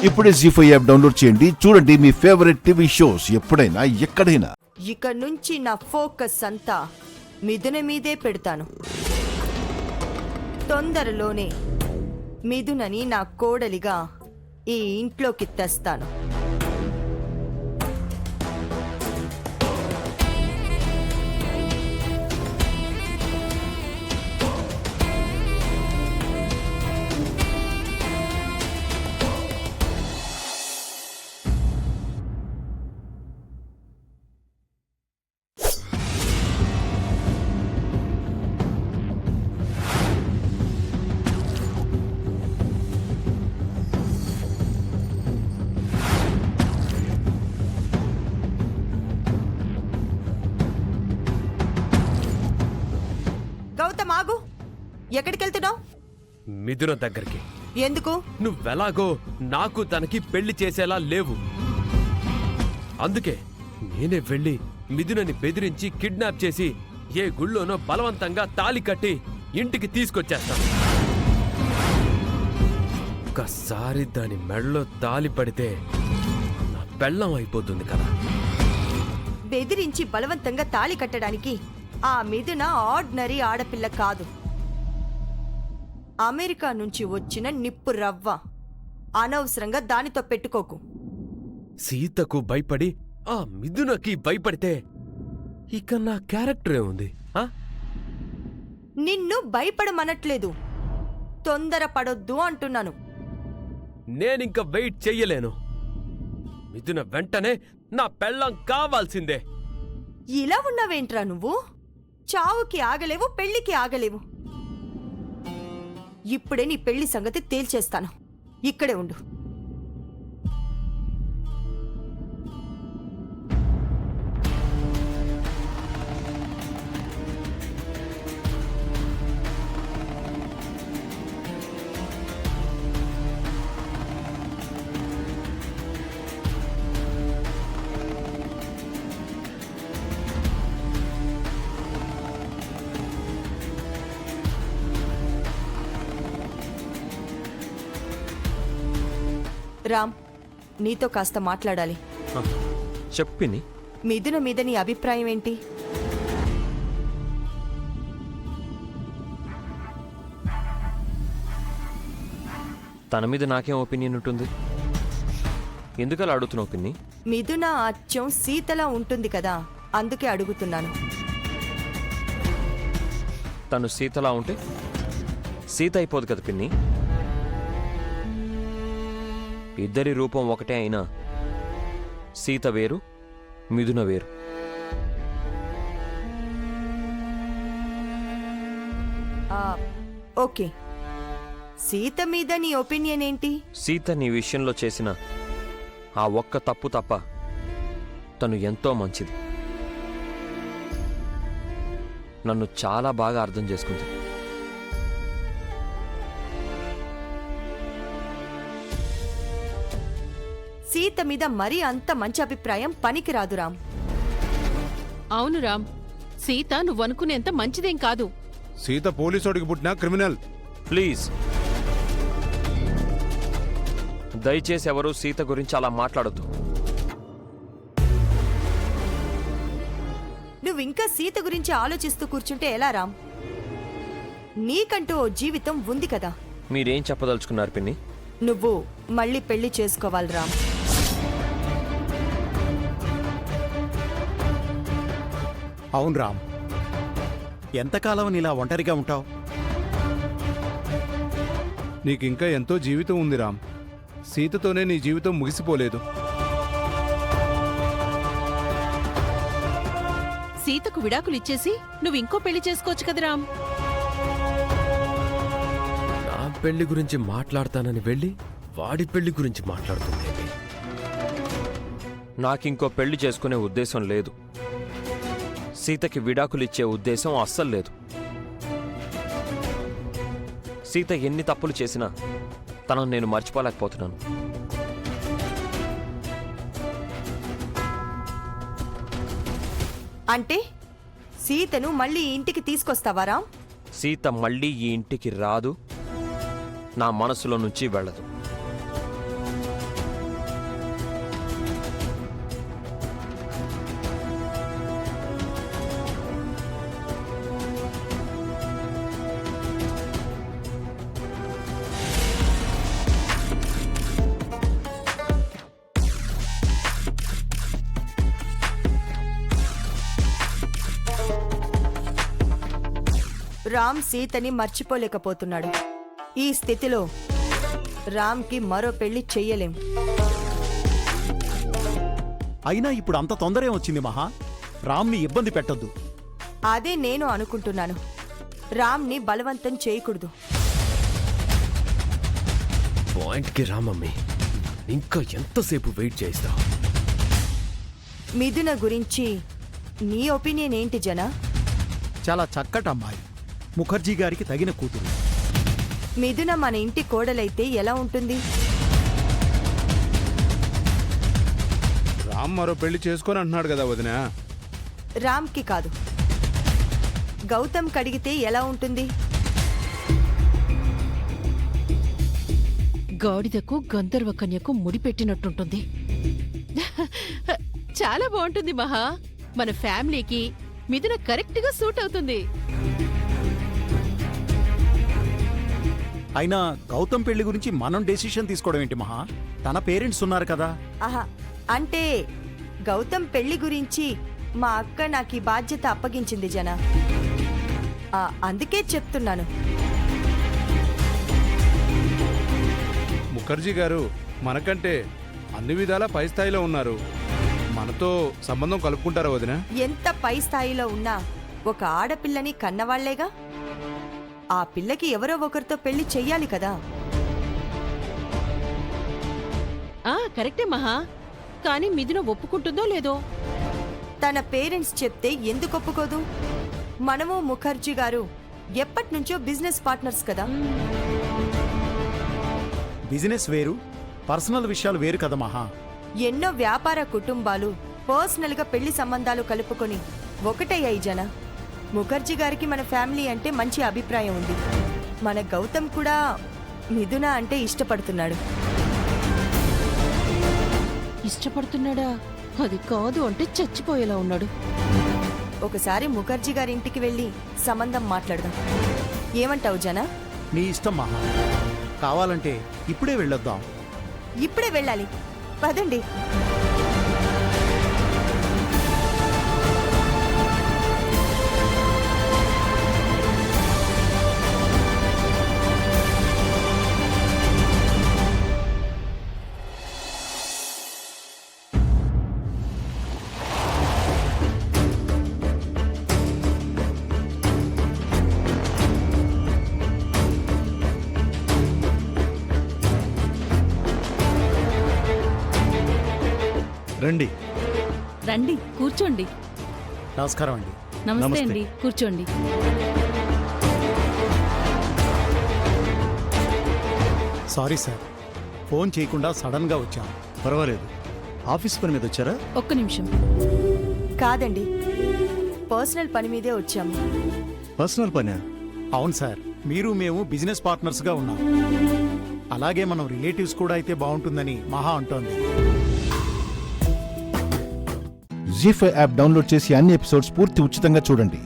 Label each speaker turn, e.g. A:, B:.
A: ఇప్పుడే జీ5 app download చేయండి. చూడండి మీ ఫేవరెట్ టీవీ షోస్ ఎప్పుడైనా ఎక్కడైనా.
B: ఇక నుంచి నా ఫోకస్ అంతా మిథున మీదే పెడతాను. తొందరలోనే మిథునని నా కోడలిగా ఈ ఇంట్లోకి తెస్తాను. గౌతమ్ ఆగు, ఎక్కడికెళ్తున్నావు?
C: మిథున దగ్గరికి.
B: ఎందుకు?
C: నువ్వెలాగో నాకు తనకి పెళ్లి చేసేలా లేవు. అందుకే నేనే వెళ్ళి మిథునని బెదిరించి కిడ్నాప్ చేసి ఏ గుళ్ళోనో బలవంతంగా తాళి కట్టి ఇంటికి తీసుకొచ్చేస్తాను. ఒక్కసారి దాని మెడలో తాళి పడితే నా పెళ్ళం అయిపోతుంది కదా.
B: బెదిరించి బలవంతంగా తాళి కట్టడానికి ఆ మిథున ఆర్డినరీ ఆడపిల్ల కాదు. అమెరికా నుంచి వచ్చిన నిప్పు రవ్వ. అనవసరంగా దానితో పెట్టుకోకు.
C: సీతకు భయపడి ఆ మిథునకి భయపడితే ఇక నా క్యారెక్టరే ఉంది.
B: నిన్ను భయపడమనట్లేదు, తొందరపడొద్దు అంటున్నాను.
C: నేనింక వెయిట్ చెయ్యలేను. మిథున వెంటనే నా పెళ్ళం కావాల్సిందే.
B: ఇలా ఉన్నావేంట్రా నువ్వు? చావుకి ఆగలేవు, పెళ్లికి ఆగలేవు. ఇప్పుడే నీ పెళ్లి సంగతి తేల్చేస్తాను. ఇక్కడే ఉండు. రామ్, నీతో కాస్త మాట్లాడాలి.
C: చెప్పిని.
B: మిథున మీద నీ అభిప్రాయం ఏంటి?
D: తన మీద నాకేం ఒపీనియన్ ఉంటుంది? ఎందుకలా అడుగుతున్నావు పిన్ని?
B: మిథున అచ్చం సీతలా ఉంటుంది కదా, అందుకే అడుగుతున్నాను.
D: తను సీతలా ఉంటే సీత అయిపోదు కదా పిన్ని. ఇద్దరి రూపం ఒకటే అయినా సీత వేరు, మిథున వేరు.
B: ఓకే, సీత మీద నీ ఒపీనియన్ ఏంటి?
D: సీత నీ విషయంలో చేసిన ఆ ఒక్క తప్పు తప్ప తను ఎంతో మంచిది. నన్ను చాలా బాగా అర్థం చేసుకుంది.
B: సీత మీద మరీ అంత మంచి అభిప్రాయం పనికిరాదు రామ్.
E: అవును రామ్, సీత నువ్వనుకునేంత మంచిదేం కాదు.
F: సీత పోలీసోడికి పుట్టిన క్రిమినల్.
D: ప్లీజ్ దయచేసి ఎవరూ సీత గురించి అలా మాట్లాడొద్దు.
B: నువ్వింకా సీత గురించి ఆలోచిస్తూ కూర్చుంటే ఎలా రామ్? నీకంటూ ఓ జీవితం ఉంది కదా.
D: మీరేం చెప్పదలుచుకున్నారు పిన్ని?
B: నువ్వు మళ్ళీ పెళ్లి చేసుకోవాలి రామ్.
G: అవును రామ్, ఎంతకాలం నీలా ఒంటరిగా ఉంటావు?
F: నీకింకా ఎంతో జీవితం ఉంది రామ్. సీతతోనే నీ జీవితం ముగిసిపోలేదు.
E: సీతకు విడాకులిచ్చేసి నువ్వింకో పెళ్లి చేసుకోవచ్చు కదా రామ్.
C: నా పెళ్లి గురించి మాట్లాడతానని వెళ్ళి వాడి పెళ్లి గురించి మాట్లాడుతుంది.
D: నాకింకో పెళ్లి చేసుకునే ఉద్దేశం లేదు. సీతకి విడాకులిచ్చే ఉద్దేశం అస్సలు లేదు. సీత ఎన్ని తప్పులు చేసినా తనను నేను మర్చిపోలేకపోతున్నాను.
B: అంటే సీతను మళ్ళీ ఇంటికి తీసుకొస్తావారా?
D: సీత మళ్ళీ ఈ ఇంటికి రాదు, నా మనసులో నుంచి వెళ్ళదు.
B: రామ్ సీతని మర్చిపోలేకపోతున్నాడు. ఈ స్థితిలో రామ్కి మరో పెళ్లి చెయ్యలేం.
G: అయినా ఇప్పుడు అంత తొందర వచ్చింది మహా. రామ్ని ఇబ్బంది పెట్టొద్దు.
B: అదే నేను అనుకుంటున్నాను. రామ్ని బలవంతం చేయకూడదు.
C: పాయింట్కి రా మమ్మీ, ఇంకా ఎంతసేపు వెయిట్ చేస్తావు?
B: మిథున గురించి నీ ఒపీనియన్ ఏంటి జనా?
G: చాలా చక్కటి అమ్మాయి, ముఖర్జీ గారికి తగిన కూతురు.
B: మిథున మన ఇంటి కోడలైతే ఎలా ఉంటుంది?
F: రామ్ మరో పెళ్లి చేసుకొని అంటున్నాడు కదా వదిన.
B: రామ్కి కాదు, గౌతమ్ కడిగితే ఎలా ఉంటుంది?
E: గాడిదకు గంధర్వ కన్యకు ముడిపెట్టినట్టుంటుంది. చాలా బాగుంటుంది మహా. మన ఫ్యామిలీకి మిథున కరెక్ట్ గా సూట్ అవుతుంది.
G: అయినా గౌతమ్ పెళ్లి గురించి మనం డెసిషన్ తీసుకోవడం ఏంటి మహా? తన పేరెంట్స్ ఉన్నారు కదా.
B: ఆహా, అంటే గౌతమ్ పెళ్లి గురించి మా అక్క నాకు ఈ బాధ్యత అప్పగించింది జనా. అందుకే చెప్తున్నాను.
F: ముఖర్జీ గారు మనకంటే అన్ని విధాలా పై స్థాయిలో ఉన్నారు. మనతో సంబంధం కలుపుకుంటారా వదిన?
B: ఎంత పై స్థాయిలో ఉన్నా ఒక ఆడపిల్లని కన్నవాళ్లేగా. ఆ పిల్లకి ఎవరో ఒకరితో పెళ్లి చెయ్యాలి కదా.
E: కరెక్టే మహా. కానీ మిథున ఒప్పుకుంటుందో లేదో?
B: తన పేరెంట్స్ చెప్తే ఎందుకు ఒప్పుకోదు? మనము ముఖర్జీ గారు ఎప్పటినుంచో బిజినెస్ పార్ట్నర్స్ కదా.
G: బిజినెస్ వేరు, పర్సనల్ విషయాలు వేరు కదా మహా.
B: ఎన్నో వ్యాపార కుటుంబాలు పర్సనల్ గా పెళ్లి సంబంధాలు కలుపుకొని ఒకటయ్యాయి జన. ముఖర్జీ గారికి మన ఫ్యామిలీ అంటే మంచి అభిప్రాయం ఉంది. మన గౌతమ్ కూడా మిథున అంటే ఇష్టపడుతున్నాడు.
E: ఇష్టపడుతున్నాడా? అది కాదు అంటే చచ్చిపోయేలా ఉన్నాడు.
B: ఒకసారి ముఖర్జీ గారి ఇంటికి వెళ్ళి సంబంధం మాట్లాడదాం. ఏమంటావు జన?
G: నీ ఇష్టం మహా. కావాలంటే ఇప్పుడే వెళ్ళొద్దాం.
B: ఇప్పుడే వెళ్ళాలి, పదండి.
G: రండి.
H: రండి, కూర్చోండి.
G: నమస్కారం అండి.
H: నమస్తే అండి, కూర్చోండి.
G: సారీ సార్, ఫోన్ చేయకుండా సడన్ గా వచ్చాం.
I: పర్వాలేదు. ఆఫీస్ పని మీద వచ్చారా?
H: ఒక్క నిమిషం.
B: కాదండి, పర్సనల్ పని మీదే వచ్చాము.
I: పర్సనల్ పనా?
G: అవును సార్, మీరు మేము బిజినెస్ పార్ట్నర్స్ గా ఉన్నాం. అలాగే మనం రిలేటివ్స్ కూడా అయితే బాగుంటుందని మహా అంటోంది.
A: జీ5 యాప్ డౌన్లోడ్ చేసి అన్ని ఎపిసోడ్స్ పూర్తి ఉచితంగా చూడండి.